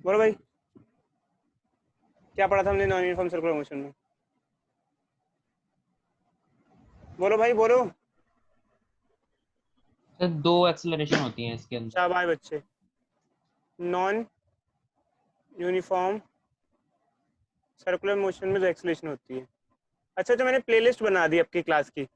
बोलो भाई, क्या पढ़ा था हमने नॉन यूनिफॉर्म सर्कुलर मोशन में? बोलो भाई बोलो। सर दो एक्सेलरेशन होती हैं इसके अंदर। शाबाश बच्चे। नॉन यूनिफॉर्म सर्कुलर मोशन में जो एक्सेलरेशन होती है। अच्छा, तो मैंने प्लेलिस्ट बना दी आपकी क्लास की,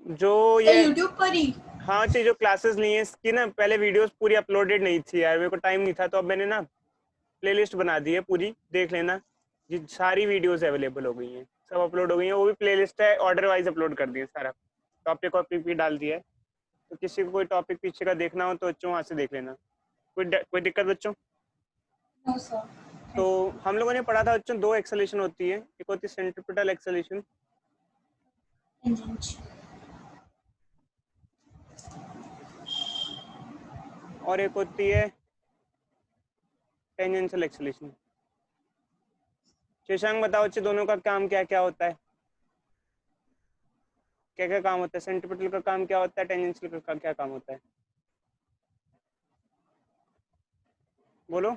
जो ये यूट्यूब पर ही। हाँ चाहिए, जो क्लासेस ली हैं इसकी ना, पहले वीडियोस पूरी अपलोडेड नहीं थी यार, मेरे को टाइम नहीं था, तो अब मैंने ना प्लेलिस्ट बना दी है पूरी, देख लेना। जी सारी वीडियोस अवेलेबल हो गई हैं, सब अपलोड हो गई हैं। वो भी प्लेलिस्ट है, ऑर्डर वाइज अपलोड कर दिए सारा, टॉपिक वॉपिक भी डाल दिया है। तो किसी को कोई टॉपिक पीछे का देखना हो तो बच्चों वहाँ से देख लेना। कोई दिक्कत बच्चों? No sir. तो हम लोगों ने पढ़ा था बच्चों, दो एक्सेलेशन होती है, एक होती है सेंट्रीपिटल एक्सेलेशन, और एक होती है टेंजेंशियल एक्सेलेशन। शशांक बताओ बच्चे, दोनों का काम क्या क्या होता है? क्या क्या काम होता है? सेंट्रीपिटल का काम क्या होता है, टेंजेंशियल का क्या काम होता है? बोलो।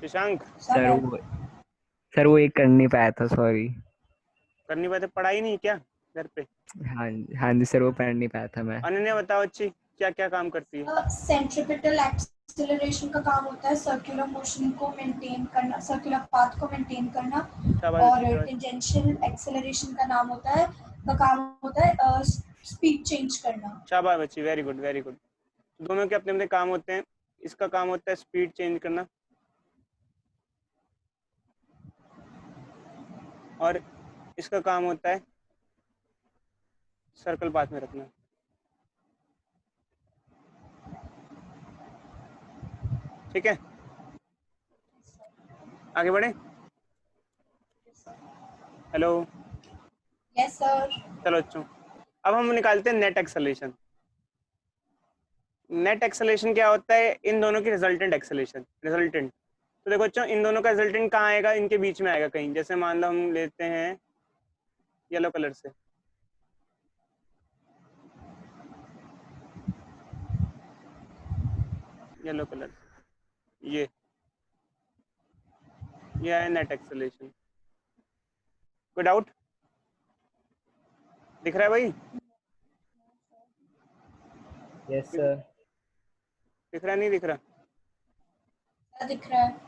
शशांक सर वो एक कर नहीं पाया था, सॉरी। करनी बात है, पढ़ाई नहीं क्या घर पे? हाँ हाँ जी सर, वो पढ़ नहीं पाया था मैं। अनन्या बताओ अच्छी, क्या क्या काम करती है? सेंट्रीपिटल एक्सेलरेशन का काम होता है सर्कुलर मोशन को मेंटेन करना, सर्कुलर पाथ को मेंटेन करना। शाबाश और बच्ची, शाबाश। टेंजेंशियल एक्सेलरेशन का नाम होता है, का काम होता है स्पीड चेंज करना। शाबाश बच्ची, वेरी गुड वेरी गुड। दोनों के अपने अपने काम होते हैं। इसका काम होता है स्पीड चेंज करना, और इसका काम होता है सर्कल पाथ में रखना। ठीक है, आगे बढ़े। Hello, yes sir. चलो बच्चों, अब हम निकालते हैं नेट एक्सेलरेशन। नेट एक्सेलरेशन क्या होता है? इन दोनों की रिजल्टेंट एक्सेलरेशन, रिजल्टेंट। तो देखो बच्चों, इन दोनों का रिजल्टेंट कहाँ आएगा? इनके बीच में आएगा कहीं। जैसे मान लो हम लेते हैं येलो कलर से, येलो कलर से ये है नेट एक्सेलरेशन। कोई डाउट? दिख रहा है भाई? Yes sir. दिख रहा है, नहीं दिख रहा? क्या दिख रहा है?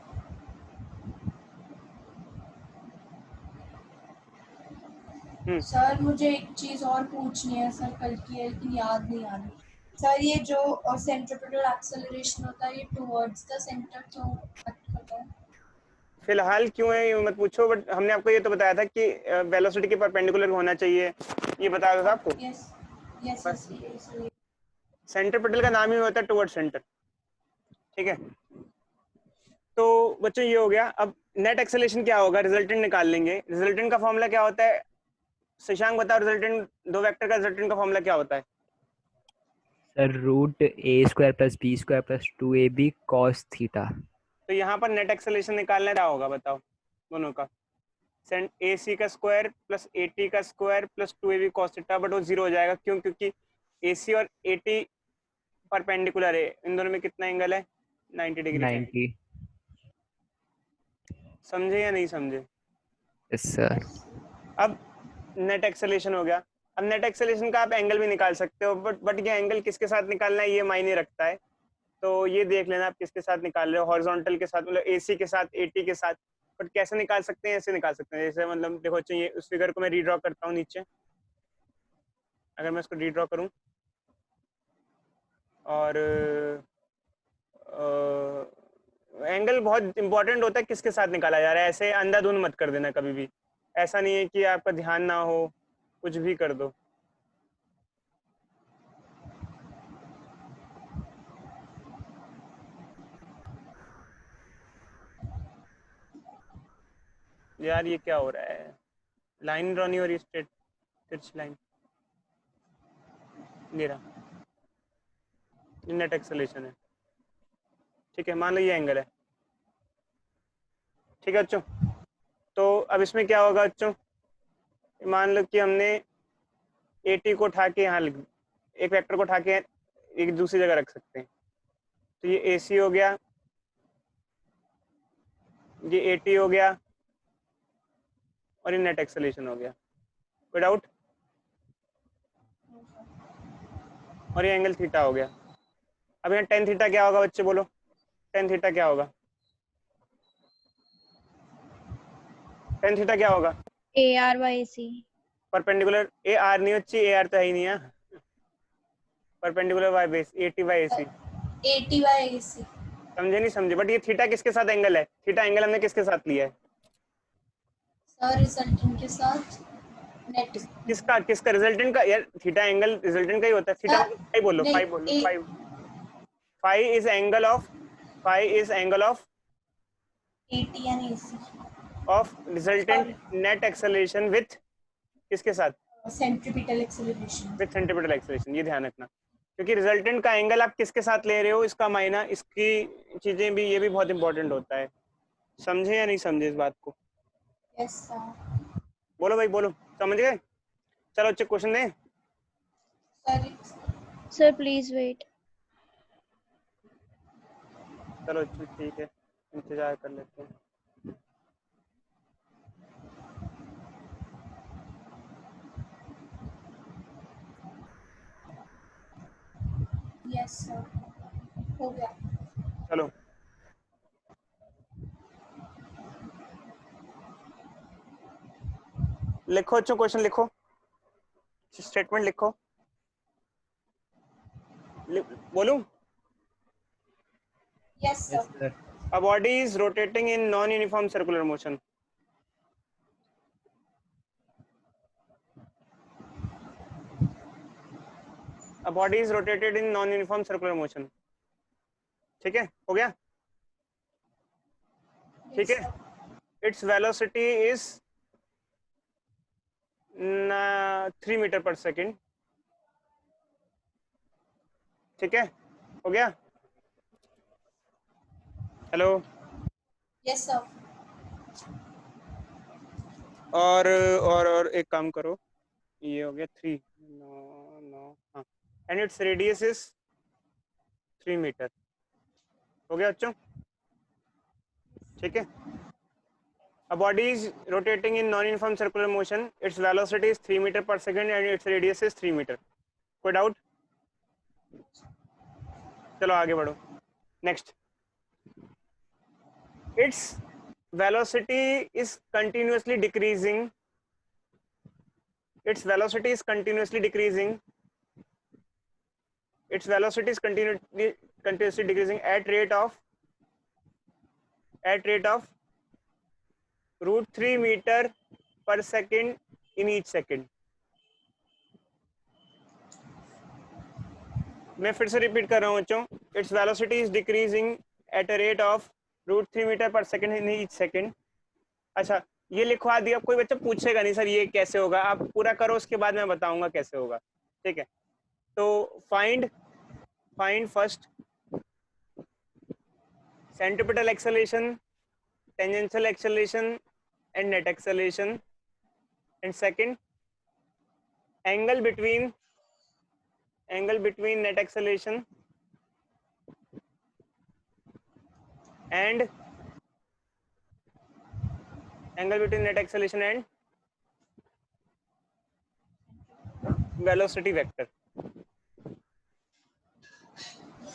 सर मुझे एक चीज और पूछनी है सर, कल की है लेकिन याद नहीं आ रही। सर ये जो सेंट्रीपिटल एक्सेलरेशन होता है, ये टुवर्ड्स द सेंटर क्यों एक्ट करता है? फिलहाल क्यों है ये मत पूछो, बट हमने आपको ये तो बताया था कि वेलोसिटी के परपेंडिकुलर होना चाहिए, ये बताया था आपको। यस यस बस यस। सेंट्रीपिटल का नाम ही होता है टुवर्ड सेंटर। ठीक है, तो बच्चों ये हो गया। अब नेट एक्सेलरेशन क्या होगा? रिजल्टेंट निकाल लेंगे। रिजल्टेंट का फॉर्मूला क्या होता है? शशांक बताओ, रिजल्टेंट, दो वेक्टर का रिजल्टेंट का फॉर्मूला क्या होता है? Sir root A square plus B square plus 2ab cos theta. तो यहाँ पर नेट एक्सेलरेशन निकालना क्या होगा बताओ? दोनों का सेंट ए सी का स्क्वायर प्लस ए टी का square plus 2ab cos theta, but वो जीरो हो जाएगा। क्यों? क्योंकि ए सी और ए टी परपेंडिकुलर है। इन दोनों में कितना एंगल है? 90 डिग्री का एंगल। 90। समझे या नहीं समझे? Yes sir. अब नेट एक्सेलरेशन हो गया। अब नेट एक्सेलरेशन का आप एंगल भी निकाल सकते हो, बट ये एंगल किसके साथ निकालना है ये मायने रखता है। तो ये देख लेना आप किसके साथ निकाल रहे हो। हॉरिजॉन्टल के साथ, मतलब एसी के साथ, एटी के साथ। बट कैसे निकाल सकते हैं? ऐसे निकाल सकते हैं, जैसे मतलब देखो चाहिए, उस फिगर को मैं रीड्रॉ करता हूँ नीचे। अगर मैं इसको रीड्रॉ करूँ और एंगल बहुत इंपॉर्टेंट होता है किसके साथ निकाला जा रहा है। ऐसे अंधाधुंध मत कर देना कभी भी। ऐसा नहीं है कि आपका ध्यान ना हो, कुछ भी कर दो। यार ये क्या हो रहा है? लाइन ड्रॉ नहीं हो रही, स्ट्रेट तिरछी लाइन। ये रहा, नेट एक्सेलरेशन है। ठीक है, मान लो ये एंगल है। ठीक है बच्चों, तो अब इसमें क्या होगा बच्चों? मान लो कि हमने ए टी को उठा के यहाँ लिख, एक वेक्टर को उठा के एक दूसरी जगह रख सकते हैं। तो ये AC हो गया, ये AT हो गया और ये नेट एक्सेलरेशन हो गया। कोई डाउट? और ये एंगल थीटा हो गया। अब यहाँ टेन थीटा क्या होगा बच्चे, बोलो टेन थीटा क्या होगा? टेन थीटा क्या होगा? AR/AC। परपेंडिकुलर AR नहीं होती, AR तो है ही नहीं है। Perpendicular by base AT/AC। AT/AC। समझे नहीं समझे? बट ये थीटा किसके साथ एंगल है? थीटा एंगल हमने किसके साथ लिया है? सर रिजल्टेंट के साथ नेट। किसका रिजल्टेंट का? यार थीटा एंगल रिजल्टेंट का ही होता है। थीटा मतलब फाई बोलो, नहीं, फाई बोलो, phi. Phi is angle of, phi is angle of AT and AC। Of resultant net acceleration with किसके साथ? Centripetal acceleration. With centripetal acceleration. ये ध्यान रखना, क्योंकि रिजल्टेंट का एंगल आप किसके साथ ले रहे हो, इसका मायना, इसकी चीजें भी, ये भी बहुत इंपॉर्टेंट होता है। समझे या नहीं समझे इस बात को? Yes sir. बोलो भाई बोलो, समझ गए? चलो अच्छे क्वेश्चन दें। Sir please wait. चलो ठीक है, इंतजार कर लेते हैं। यस सर, हो गया। चलो लिखो अच्छो, क्वेश्चन लिखो, स्टेटमेंट लिखो। बोलूं? Yes Yes, sir. sir. A body is rotating in non-uniform circular motion. A body is rotated in non-uniform circular motion. ठीक है, हो गया? ठीक है। Its velocity is 3 मीटर पर सेकेंड। ठीक है, हो गया? हेलो? Yes sir. और एक काम करो, ये हो गया 3, हाँ, and it's radius is 3 metre. हो गया बच्चों? ठीक है। A body is rotating in non-uniform circular motion. Its velocity is 3 meter per second and its radius is 3 meter. कोई डाउट? चलो आगे बढ़ो। Next, its velocity is continuously decreasing. Its velocity is continuously decreasing. Its velocity is continuously decreasing at rate of √3 meter per second in each second. मैं फिर से repeat कर रहा हूँ बच्चों, its velocity is decreasing at a rate of √3 metre पर second in each second. अच्छा, ये लिखवा दिया, कोई बच्चा पूछेगा नहीं सर ये कैसे होगा, आप पूरा करो उसके बाद मैं बताऊंगा कैसे होगा। ठीक है, तो find first centripetal acceleration, tangential acceleration and net acceleration, and second angle between net acceleration and velocity vector।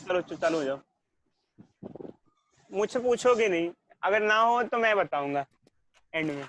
चलो चालू हो जाओ, मुझसे पूछोगे नहीं, अगर ना हो तो मैं बताऊंगा एंड में।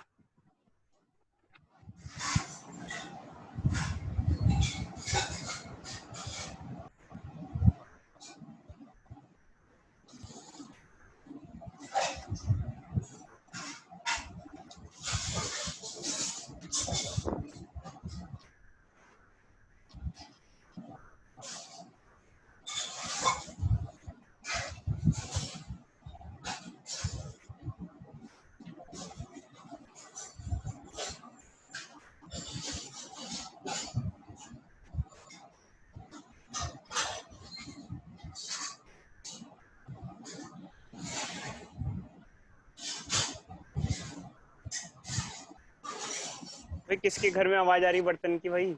भाई किसके घर में आवाज आ रही बर्तन की भाई?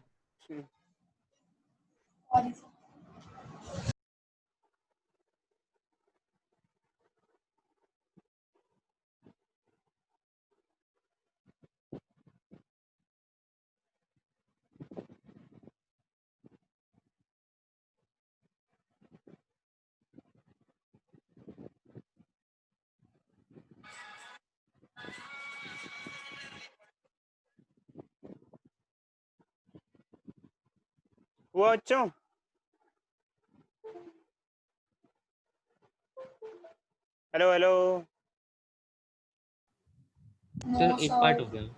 हुआ बच्चों? Hello hello. सर नो एक पार्ट हो सर। गया।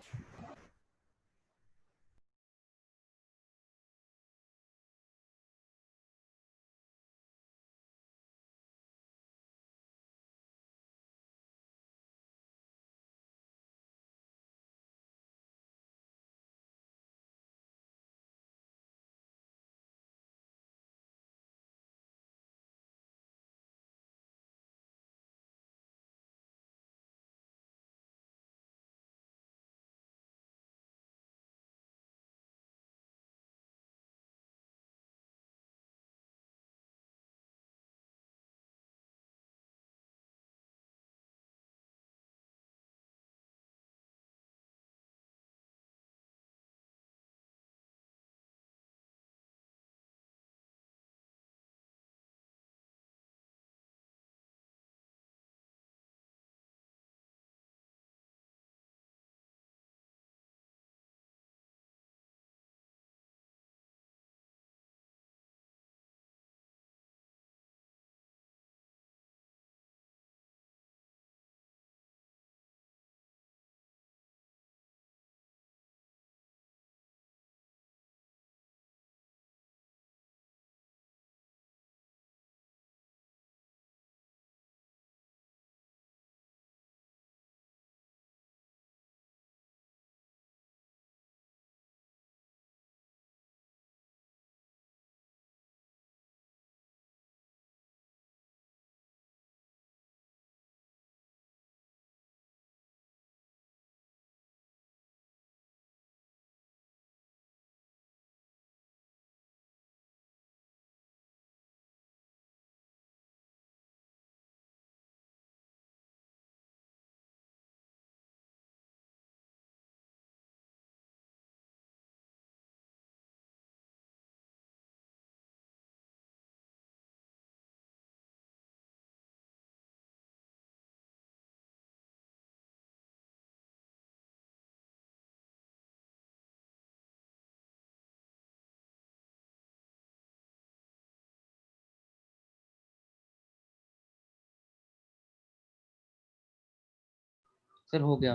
सर हो गया।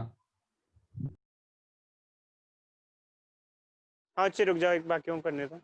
हाँ अच्छी, रुक जाओ, एक बाकियों को करने दो।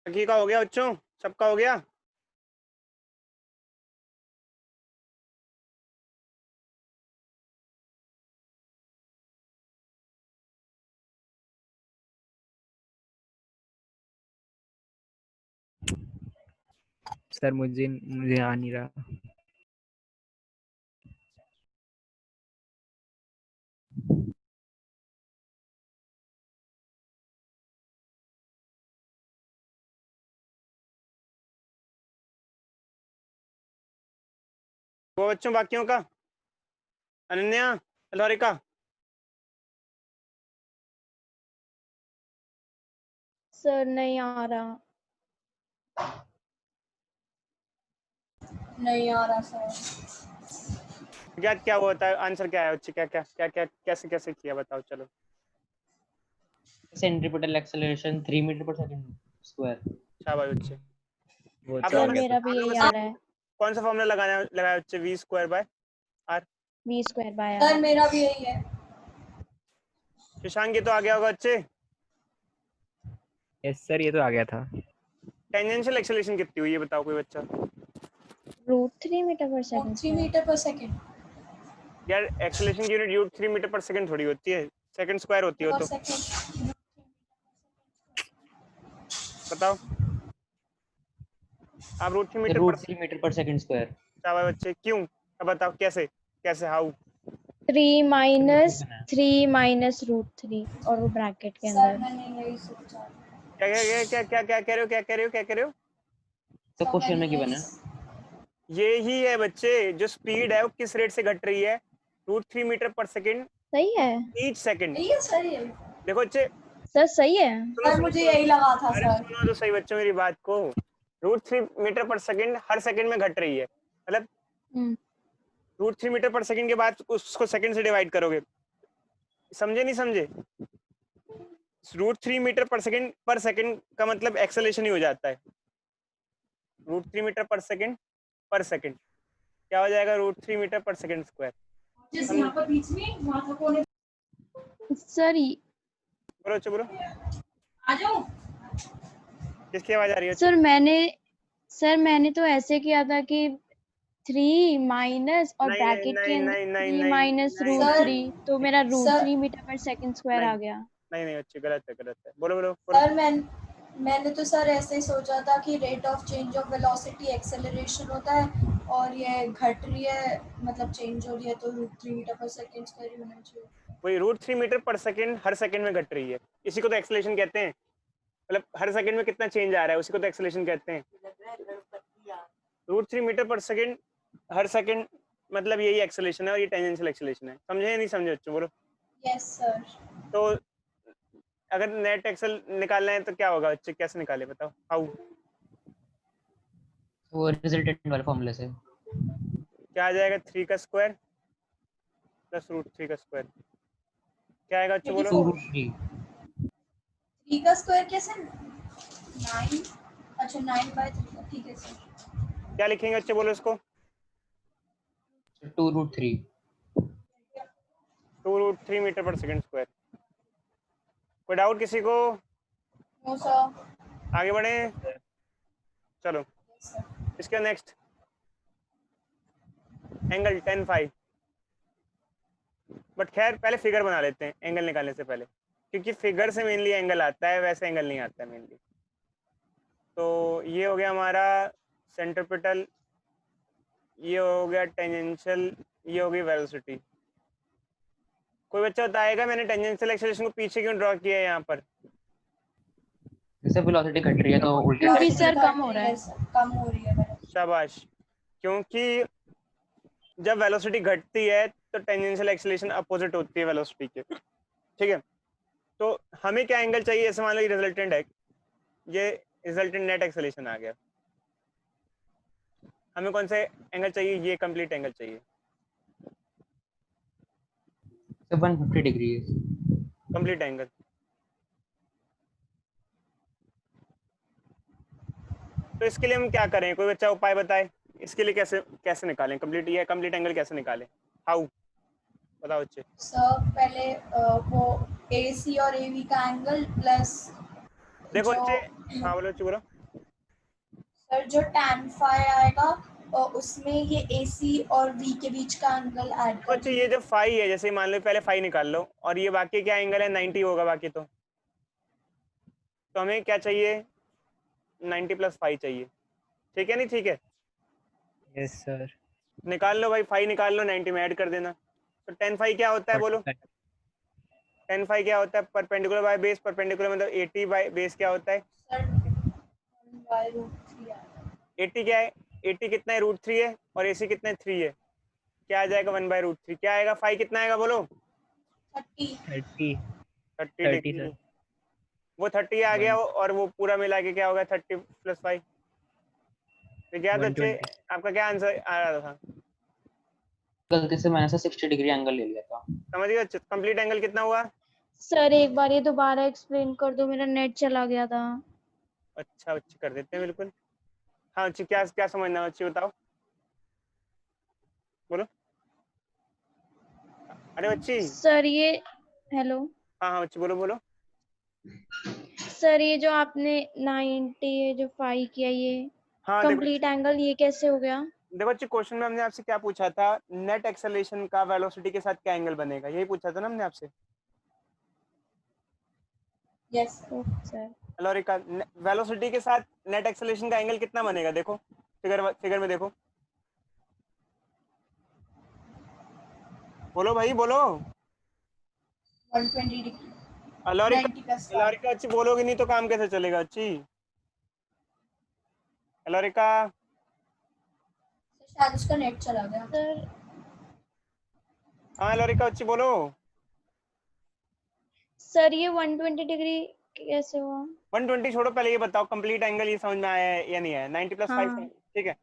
बाकी का हो गया बच्चों? सबका हो गया? सर मुझे मुझे आ नहीं रहा। वो बच्चों बाकियों का? अनन्या, लौरिका? सर नहीं आ रहा। नहीं आ रहा सर। क्या क्या हुआ था? आंसर क्या है बच्चे? क्या क्या क्या क्या कैसे कैसे किया बताओ चलो। सेंट्रीपिटल एक्सेलरेशन 3 मीटर पर सेकंड स्क्वायर। शाबाश बच्चे। वो आप तो आ लोगों सर ने गया था। मेरा भी आप लोगों यही में आ से रहा है। कौन सा फॉर्मूला लगाया बच्चे? V square by R. V square by sir R। मेरा भी यही है। शशांक ये तो आ गया होगा बच्चे। यस सर, ये तो आ गया था। टेंजेंशियल एक्सेलरेशन कितनी हुई है बताओ कोई बच्चा? √3 मीटर पर सेकंड 3 मीटर पर सेकंड यार एक्सेलरेशन की यूनिट √3 मीटर पर सेकंड थोड़ी होती है, सेकंड स्क्वायर होती है वो पर तो। सेकंड। बताओ आप √3 मीटर पर √3 मीटर पर सेकंड स्क्वायर। शाबाश बच्चे, क्यों? अब बताओ कैसे, कैसे हाउ? 3 माइनस 3 माइनस √3 और वो ब्रैकेट के सर अंदर। मैंने यही सोचा। क्या क्या क्या क्या क्या कह रहे हो, क्या कह रहे हो, क्या कह रहे हो? तो सर क्वेश्चन मैंने में गिवन यही है। ये ही है बच्चे, जो स्पीड है वो किस रेट से घट रही है? √3 मीटर पर सेकंड सही है ईच सेकंड। सही है सर ये। देखो बच्चे, सर, सही है। सुनो सर सुनो मुझे सुनो, यही लगा था अरे सर। सुनो तो सही बच्चों मेरी बात को। √3 मीटर पर सेकंड हर सेकंड में घट रही है, मतलब हम्म, √3 मीटर पर सेकंड के बाद उसको सेकंड से डिवाइड करोगे। समझे नहीं समझे? √3 मीटर पर सेकंड का मतलब एक्सेलरेशन ही हो जाता है। √3 मीटर पर सेकंड क्या हो जाएगा? √3 मीटर पर सेकंड स्क्वायर। जैसे यहाँ पर बीच में वहाँ पर कोने सर बोलो बच्चों बोलो, आ जाऊँ। किसकी आवाज आ रही है बच्चों? सर मैंने तो ऐसे किया था कि 3 माइनस और नहीं नहीं ब्रैकेट के नहीं अंदर नहीं नहीं 3 नहीं माइनस नहीं सर √3, तो मेरा सर √3 मीटर पर सेकंड स्क्वायर नहीं आ गया। नहीं नहीं बच्चे, गलत है गलत है। बोलो बोलो बोलो। सर मैंने तो सर ऐसे ही सोचा था कि rate of change of velocity acceleration होता है और ये घट रही है मतलब चेंज हो रही है तो √3 मीटर पर सेकंड स्क्वायर ही होना चाहिए। वही √3 मीटर पर सेकंड हर सेकंड में घट रही है, इसी को तो एक्सेलरेशन कहते हैं। मतलब हर सेकंड में कितना चेंज आ रहा है उसी को तो एक्सेलरेशन कहते हैं। √3 मीटर पर सेकंड हर सेकंड, मतलब यही एक्सेलरेशन है और ये टेंजेंशियल एक्सेलरेशन है। समझे या नहीं समझे बच्चों? बोलो। Yes sir. तो अगर नेट एक्सेल निकालना है तो क्या होगा बच्चे, कैसे निकाले बताओ, हाउ? वो रिजल्टेंट वाले फॉर्मूले से। क्या आ जाएगा? 3 का स्क्वायर प्लस √3 का स्क्वायर। क्या आएगा बच्चों बोलो? 2√3। 3 का स्क्वायर कैसे? 9। अच्छा 9/3 ठीक है सर। क्या लिखेंगे बच्चे बोलो इसको? 2√3। 2√3 मीटर पर सेकंड स्क्वायर। कोई डाउट किसी को? No sir. आगे बढ़े, चलो यस सर। इसके next angle tan phi। But खैर पहले फिगर बना लेते हैं एंगल निकालने से पहले, क्योंकि फिगर से मेनली एंगल आता है, वैसे एंगल नहीं आता है मेनली। तो ये हो गया हमारा सेंट्रिपिटल, ये हो गया टेंजेंशियल, ये हो गई वेलोसिटी। कोई बच्चा बताएगा मैंने टेंजेंशियल एक्सेलरेशन को पीछे क्यों ड्रॉ किया है यहाँ पर? जैसे वेलोसिटी घट रही है तो उल्टे क्योंकि डायरेक्शन सर में। कम हो रहा है। कम हो रही है वेलोसिटी। शाबाश, क्योंकि जब वेलोसिटी घटती है तो टेंजेंशियल एक्सेलरेशन अपोजिट होती है वेलोसिटी के, ठीक है? तो हमें क्या एंगल चाहिए? ऐसे मान लो ये रिजल्टेंट है, ये रिजल्टेंट नेट एक्सेलरेशन आ गया। हमें कौन सा एंगल चाहिए? ये कंप्लीट एंगल चाहिए, तो 150 डिग्री है। Complete angle. तो इसके लिए हम क्या करें? कोई बच्चा उपाय बताए इसके लिए, कैसे कैसे निकालें कंप्लीट, ये कंप्लीट एंगल कैसे निकालें? हाउ? बताओ बच्चे। सर पहले वो AC और AV का एंगल प्लस देखो जो बच्चे, हाँ बोलो बच्चे बोलो। सर जो tan phi आएगा और उसमें ये AC और V के बीच का एंगल ऐड देखो कर बच्चे, ये दीजिए। जो फाई है, जैसे मान लो पहले फाई निकाल लो, और ये बाकी क्या एंगल है? 90 होगा बाकी तो हमें क्या चाहिए? 90 प्लस फाई चाहिए, ठीक है नहीं? ठीक है, यस सर। निकाल लो भाई, फाई निकाल लो, 90 में ऐड कर देना। तो tan फाई क्या होता है बोलो? 45। tan फाई क्या होता है? परपेंडिकुलर बाय बेस, परपेंडिकुलर मतलब 80 बाय बेस क्या होता है? सर 1/√3 आएगा। 80 क्या है? 80 कितना है? √3 है, और AC कितना है? 3 है। क्या आ जाएगा? 1/√3। क्या आएगा? फाई कितना आएगा बोलो? 30। 30 30 30 डिग्री। सर। वो 30 आ गया, 1 और वो पूरा मिला के क्या होगा? 30 प्लस 5। तो क्या बच्चे 120। आपका क्या आंसर आ रहा था? गलती से मैंने 60 डिग्री एंगल ले लिया था। समझ गए? कंप्लीट एंगल कितना हुआ? सर एक बार ये दोबारा एक्सप्लेन कर दो, मेरा नेट चला गया था। अच्छा बच्चे कर देते हैं बिल्कुल। हाँ बच्चे, क्या क्या समझना है बच्चे बताओ, बोलो। अरे बच्ची, सर ये हेलो हाँ हाँ बच्चे बोलो बोलो। सर ये जो आपने 90 जो 5 किया ये हाँ देखो कंप्लीट एंगल ये कैसे हो गया? देखो अच्छी क्वेश्चन में हमने आपसे क्या पूछा था, नेट एक्सेलरेशन का वेलोसिटी के साथ क्या एंगल बनेगा, यही पूछा था ना हमने आपसे। यस सर एलोरिका वेलोसिटी के साथ नेट एक्सेलरेशन का एंगल कितना बनेगा, देखो फिगर में देखो, बोलो भाई बोलो। 120 डिग्री एलोरिका 90 प्लस 5। एलोरिका अच्छी बोलोगी नहीं तो काम कैसे चलेगा अच्छी। एलोरिका शायद उसका नेट चला गया। सर हाँ एलोरिका अच्छी बोलो। सर ये 120 डिग्री कैसे हुआ? 120 छोड़ो, पहले ये बताओ कंप्लीट एंगल ये समझ में आया है या नहीं आया, 90 प्लस 5, हाँ ठीक है।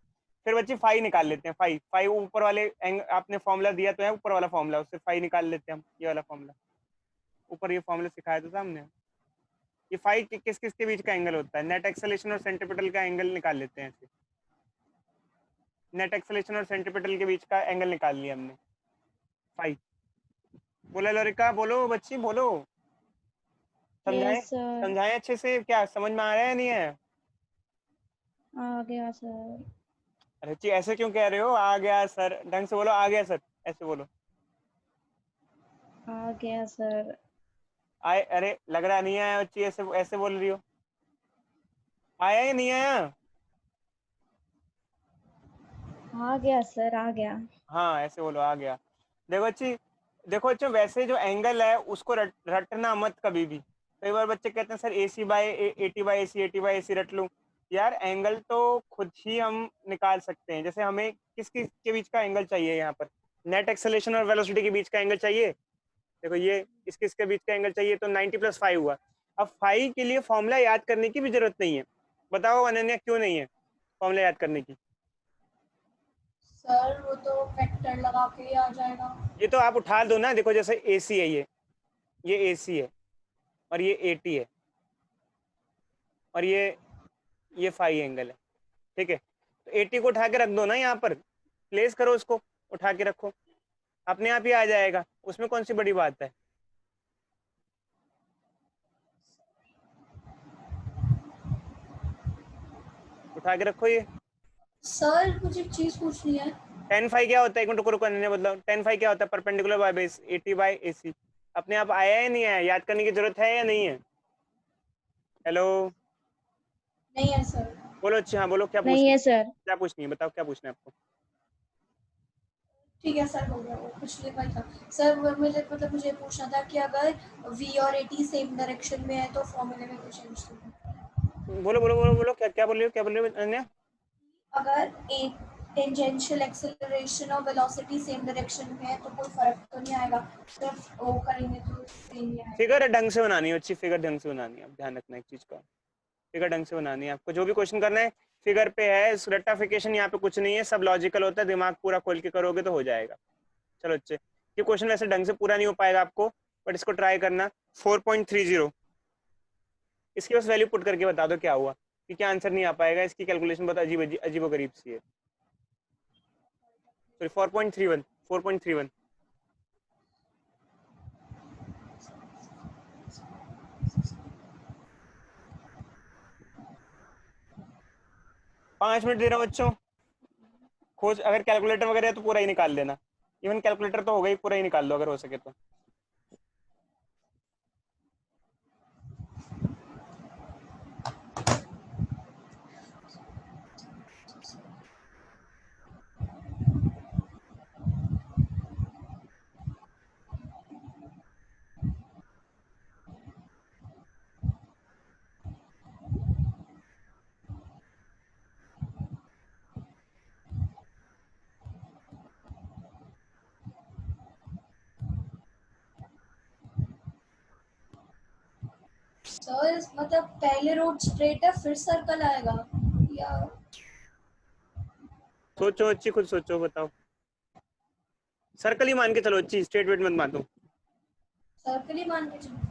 फिर बच्ची फाई निकाल लेते हैं, फाई ऊपर वाले आपने फॉर्मूला दिया तो है, ऊपर वाला फॉर्मूला, उससे फाई निकाल लेते हैं हम, ये वाला फॉर्मूला, ऊपर ये फॉर्मूला सिखाया था हमने। ये फाई किस किस के बीच का एंगल होता है, नेट एक्सेलरेशन और सेंट्रीपिटल का एंगल निकाल लेते हैं ऐसे। नेट एक्सेलरेशन और सेंट्रीपिटल के बीच का एंगल निकाल लिया हमने, फाई। बोलो लोरिका, बोलो बच्ची बोलो, समझाएं यस सर समझाएं अच्छे से, क्या समझ में आ रहा है नहीं है। आ गया सर। अरे जी ऐसे क्यों कह रहे हो, आ गया सर, ढंग से बोलो, आ गया सर, ऐसे बोलो। आ गया सर। आए, अरे लग रहा नहीं आया बच्ची, ऐसे ऐसे बोल रही हो, आया या नहीं आया। आ गया सर आ गया। हाँ ऐसे बोलो, आ गया। देखो अच्छी, देखो अच्छा, वैसे जो एंगल है उसको रटना मत कभी भी। कई बार बच्चे कहते हैं सर AC/80/AC रट लूं। यार एंगल तो खुद ही हम निकाल सकते हैं, जैसे हमें किस किस के बीच का एंगल चाहिए, यहाँ पर नेट एक्सेलरेशन और वेलोसिटी के बीच का एंगल चाहिए। देखो ये किस किस के बीच का एंगल चाहिए, तो 90 प्लस 5 हुआ। अब 5 के लिए फॉर्मूला याद करने की भी जरूरत नहीं है, बताओ अनन्या क्यों नहीं है फॉर्मूला याद करने की। सर वो तो वेक्टर लगा के ही आ जाएगा। ये तो आप उठा दो ना, देखो जैसे AC है, ये AC है, और ये AT है, और ये फाई एंगल है, ठीक है। तो AT को उठा के रख दो ना, यहाँ पर प्लेस करो उसको, उठा के रखो, अपने आप ही आ जाएगा, उसमें कौन सी बड़ी बात है। उठा के रखो ये। सर मुझे एक चीज पूछनी है। tan फाई क्या होता है, एक मिनट रुको नहीं मतलब, tan फाई क्या होता है, परपेंडिकुलर बाय बेस AT/AC। अपने आप आया या नहीं आया, याद करने की जरूरत है या नहीं है। हेलो नहीं है सर। बोलो, अच्छा हाँ बोलो, क्या नहीं पूछनी है है, सर। क्या पूछनी है, बताओ क्या पूछना है आपको। ठीक है सर, हो गया, वो पिछले बार था। सर मुझे पूछना था कि अगर V और AT सेम डायरेक्शन में है तो फॉर्मूले में कुछ चेंज होगा। बोलो बोलो बोलो बोलो, क्या क्या बोल रही हो, क्या बोल रही हो अनन्या। अगर एक टेंजेंशियल एक्सेलरेशन और वेलोसिटी सेम डायरेक्शन में है तो कोई फर्क तो नहीं आएगा, सिर्फ वो करेंगे तो सेम ही आएगा। फिगर ढंग से बनानी है, अच्छी फिगर ढंग से बनानी है, आप ध्यान रखना एक चीज का, फिगर ढंग से बनानी है आपको, जो भी क्वेश्चन करना है फिगर पे है, रट्टाफिकेशन यहाँ पे कुछ नहीं है, सब लॉजिकल होता है, दिमाग पूरा खोल के करोगे तो हो जाएगा। चलो अच्छे, ये क्वेश्चन वैसे ढंग से पूरा नहीं हो पाएगा आपको, बट इसको ट्राई करना। 4.30, इसकी बस वैल्यू पुट करके बता दो क्या हुआ, क्योंकि आंसर नहीं आ पाएगा, इसकी कैलकुलेशन बहुत अजीब गरीब सी है। सॉरी 4.31, 4.31। 5 मिनट दे रहा हूँ बच्चों, खोज, अगर कैलकुलेटर वगैरह है तो पूरा ही निकाल लेना, इवन कैलकुलेटर तो होगा ही, पूरा ही निकाल लो अगर हो सके तो। सर मतलब पहले रोड स्ट्रेट है फिर सर्कल आएगा या सोचो अच्छी, खुद सोचो बताओ, सर्कल ही मान के चलो अच्छी, स्ट्रेट वेट मत मानो। सर्कल ही मान के चलो।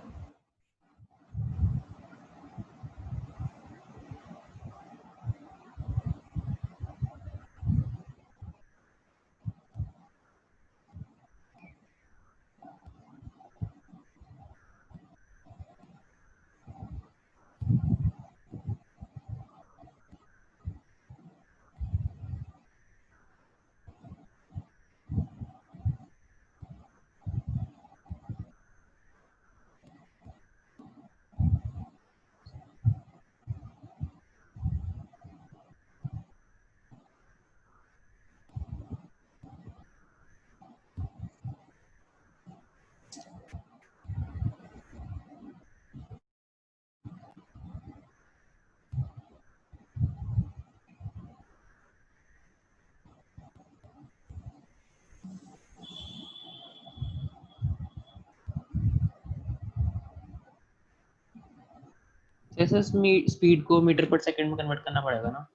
जैसे स्पीड को मीटर पर सेकंड में कन्वर्ट करना पड़ेगा ना।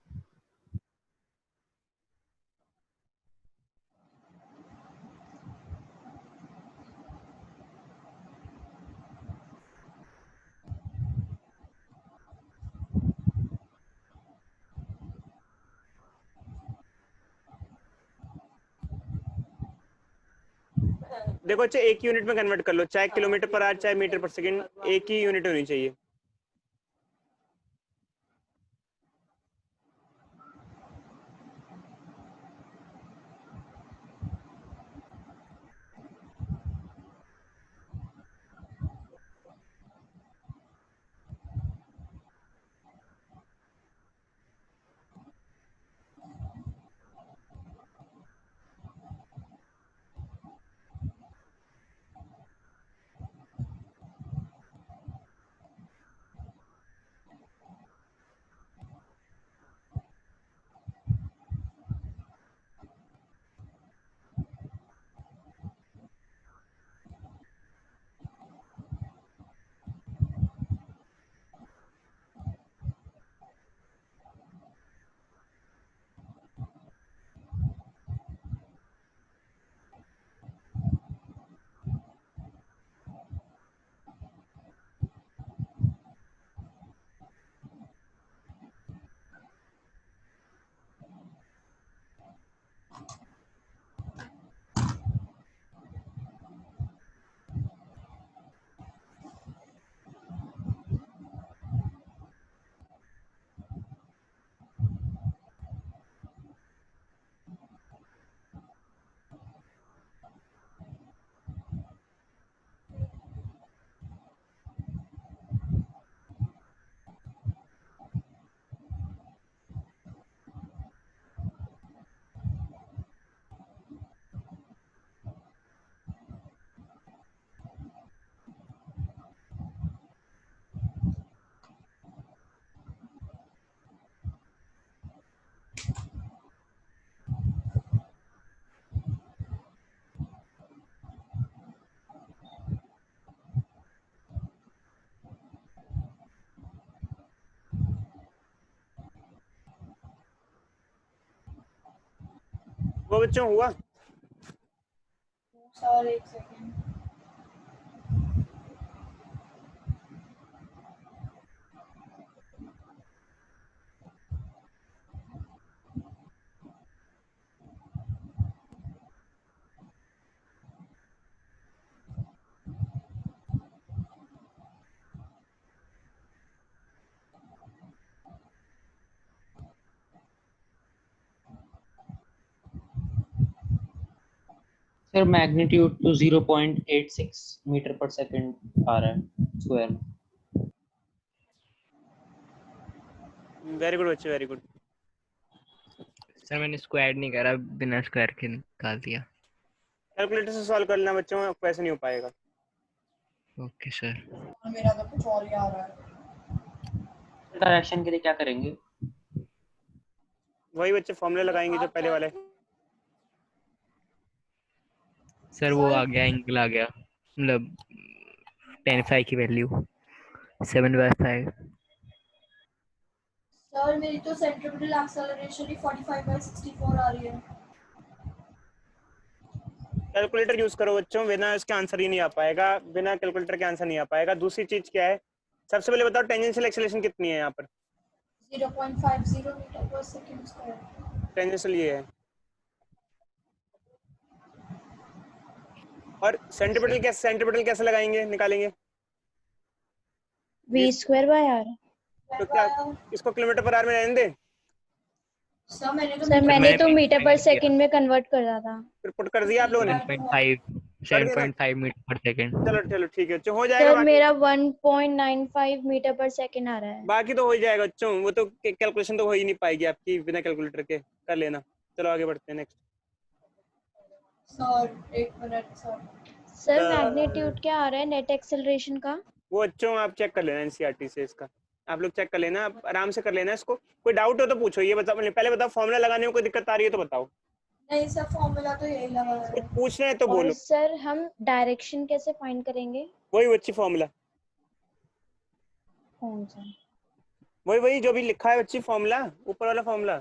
देखो अच्छा, एक यूनिट में कन्वर्ट कर लो, चाहे किलोमीटर पर आवर चाहे मीटर पर सेकंड, एक ही यूनिट होनी चाहिए। वो बच्चों हुआ? सर एक सेकेंड। सर मैग्नीट्यूड तो 0.86 मीटर पर सेकंड आ रहा है स्क्वायर। वेरी गुड बच्चे, वेरी गुड। सर मैंने स्क्वायर नहीं करा, बिना स्क्वायर के निकाल दिया। कैलकुलेटर से सॉल्व करना बच्चों, वैसे नहीं हो पाएगा। Okay sir. मेरा तो कुछ और ही आ रहा है। डायरेक्शन के लिए क्या करेंगे? वही बच्चे फॉर्मूले लगाएंगे जो पहले वाले। सर वो आ गया, एंगल आ गया, मतलब 10 की वैल्यू 7/5। सर मेरी तो सेंट्रीपिटल एक्सेलरेशन ही 45/64 आ रही है। कैलकुलेटर यूज करो बच्चों, बिना इसके आंसर ही नहीं आ पाएगा, बिना कैलकुलेटर के आंसर नहीं आ पाएगा। दूसरी चीज क्या है, सबसे पहले बताओ टेंजेंशियल एक्सेलरेशन कितनी है यहाँ पर? 0.50 मीटर पर सेकंड स्क्वायर। टेंजेंशियल ये है। और सेंट्रीपिटल कैसे लगाएंगे, निकालेंगे? v²/r। तो क्या इसको किलोमीटर पर आवर में रहने दे? सर मैंने तो मीटर पर सेकंड में कन्वर्ट करा था। फिर पुट कर दिया आप लोगों ने? 7.5 मीटर पर सेकंड। चलो चलो ठीक है बच्चों, हो जाएगा। सर मेरा 1.95 मीटर पर सेकंड आ रहा है। बाकी तो हो ही जाएगा बच्चों, वो तो कैलकुलेशन तो हो ही नहीं पाएगी आपकी बिना कैलकुलेटर के, कर लेना। चलो आगे बढ़ते हैं नेक्स्ट। सर एक मिनट सर मैग्नीट्यूड क्या आ रहा है नेट एक्सेलरेशन का? वो बच्चों आप चेक कर लेना एनसीईआरटी से, इसका आप लोग चेक कर लेना, आप आराम से कर लेना इसको। कोई डाउट हो तो पूछो। ये बताओ, पहले बताओ फॉर्मूला लगाने में कोई दिक्कत आ रही है तो बताओ। नहीं सर, फॉर्मूला तो यही लगा है। कुछ पूछना है तो और बोलो। सर हम डायरेक्शन कैसे फाइंड करेंगे? वही बच्ची फॉर्मूला। कौन सा? वही वही जो भी लिखा है बच्ची, फॉर्मूला, ऊपर वाला फॉर्मूला।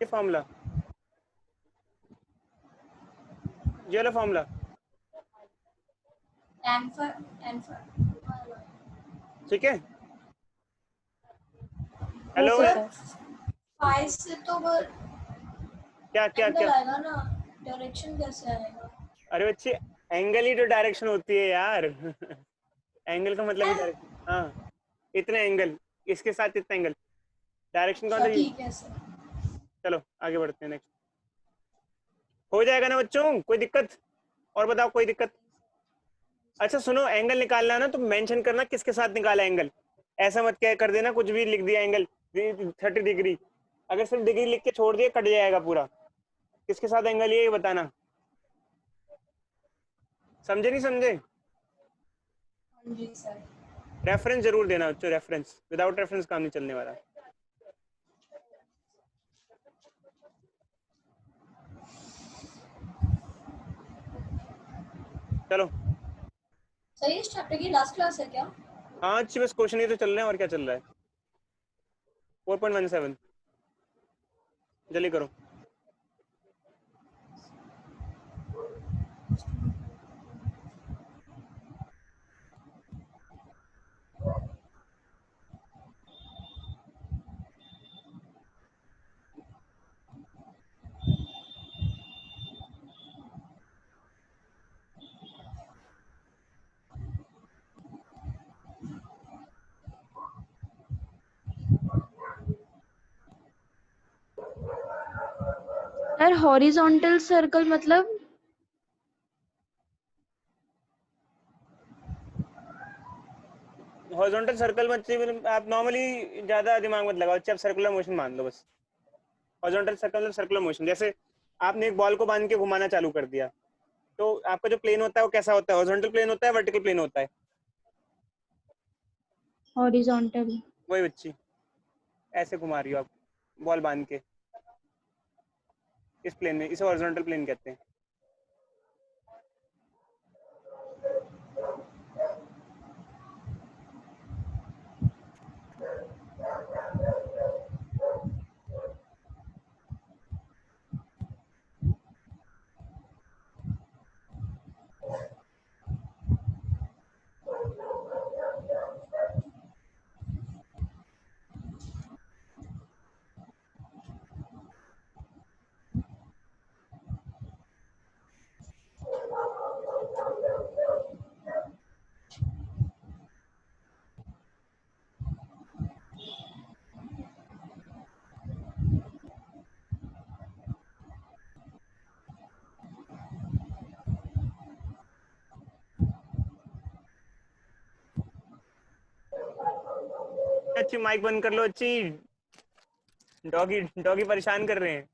ये फॉर्मूला, ये वाला फॉर्मूला। ठीक है, हेलो। Okay sir. 5 से तो क्या क्या एंगल क्या? आएगा ना, डायरेक्शन कैसे आएगा? अरे बच्ची, एंगल ही तो डायरेक्शन होती है यार। एंगल का मतलब ही डायरेक्शन। हाँ, इतने एंगल, इसके साथ इतना एंगल, डायरेक्शन का अच्छा मतलब। ठीक है सर। चलो आगे बढ़ते हैं, नेक्स्ट। हो जाएगा ना बच्चों, कोई दिक्कत? और बताओ, कोई दिक्कत? अच्छा सुनो, एंगल निकालना है ना तो मेंशन करना किसके साथ निकाला एंगल। ऐसा मत क्या कर देना कुछ भी लिख दिया एंगल 30 डिग्री, अगर सिर्फ डिग्री लिख के छोड़ दिया कट जाएगा पूरा। किसके साथ एंगल ये बताना, समझे नहीं समझे? हाँ जी सर। रेफरेंस जरूर देना बच्चों, रेफरेंस, विदाउट रेफरेंस काम नहीं चलने वाला। चलो। सर इस चैप्टर की लास्ट क्लास है क्या? हाँ अच्छी, बस क्वेश्चन ही तो चल रहे हैं, और क्या चल रहा है। 4.17, जल्दी करो। सर हॉरिजॉन्टल सर्कल मतलब? हॉरिजॉन्टल सर्कल मतलब आप नॉर्मली ज्यादा दिमाग मत लगाओ, आप सर्कुलर मोशन मान लो बस। हॉरिजॉन्टल सर्कल मतलब सर्कुलर मोशन, जैसे आपने एक बॉल को बांध के घुमाना चालू कर दिया, तो आपका जो प्लेन होता है वो कैसा होता है? हॉरिजॉन्टल प्लेन होता है, वर्टिकल प्लेन होता है? हॉरिजॉन्टल। वही बच्ची, ऐसे घुमा रही हो आप बॉल बांध के, इस प्लेन में, इसे हॉरिजॉन्टल प्लेन कहते हैं। अच्छी, माइक बंद कर लो अच्छी, डॉगी डॉगी परेशान कर रहे हैं।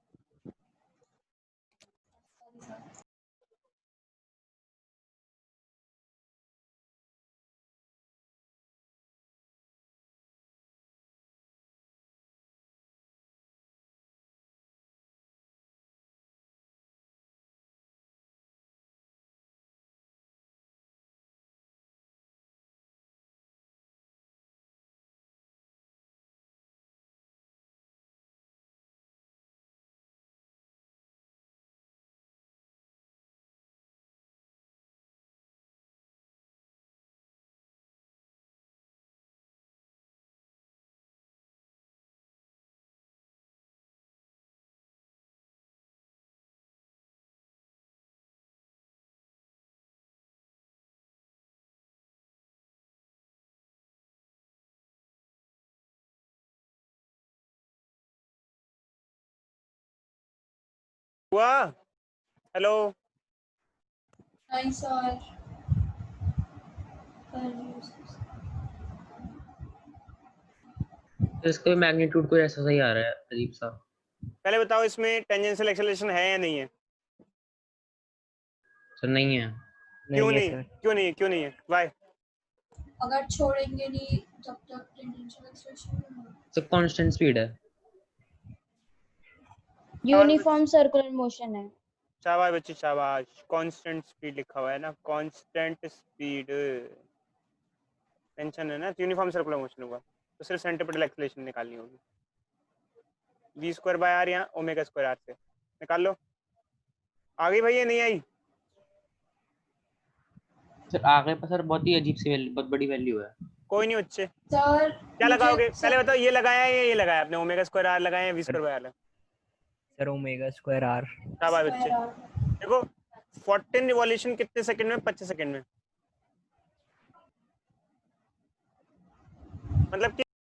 हुआ? हेलो? नहीं सर। तो इसका मैग्नीट्यूड कोई ऐसा सही आ रहा है अजीब सा। पहले बताओ इसमें टेंजेंशियल एक्सेलरेशन है या नहीं है? सर नहीं है। क्यों नहीं है नहीं? सर। क्यों नहीं है? क्यों नहीं है? वाई? अगर छोड़ेंगे नहीं तब तक टेंजेंशियल एक्सेलरेशन नहीं होगा। सर कांस्टेंट स्पीड है। यूनिफॉर्म सर्कुलर मोशन है। शाबाश बच्चे शाबाश। कांस्टेंट स्पीड लिखा हुआ है ना, कांस्टेंट स्पीड। टेंशन है ना, यूनिफॉर्म सर्कुलर मोशन होगा तो सिर्फ सेंट्रीपिटल एक्सेलरेशन निकालनी होगी। v स्क्वायर बाय r या ओमेगा स्क्वायर r से निकाल लो। आ गई भैया नहीं आई? सर आगे पर सर बहुत ही अजीब सी वैल्यू, बहुत बड़ी वैल्यू है। कोई नहीं बच्चे, सर क्या लगाओगे पहले बताओ? ये लगाया है या ये लगाया आपने? ओमेगा स्क्वायर r लगाया है v square by r? Sir omega square R. शाबाश बच्चे। देखो 14 रिवॉल्यूशन कितने सेकंड में? 25 सेकंड में। मतलब कि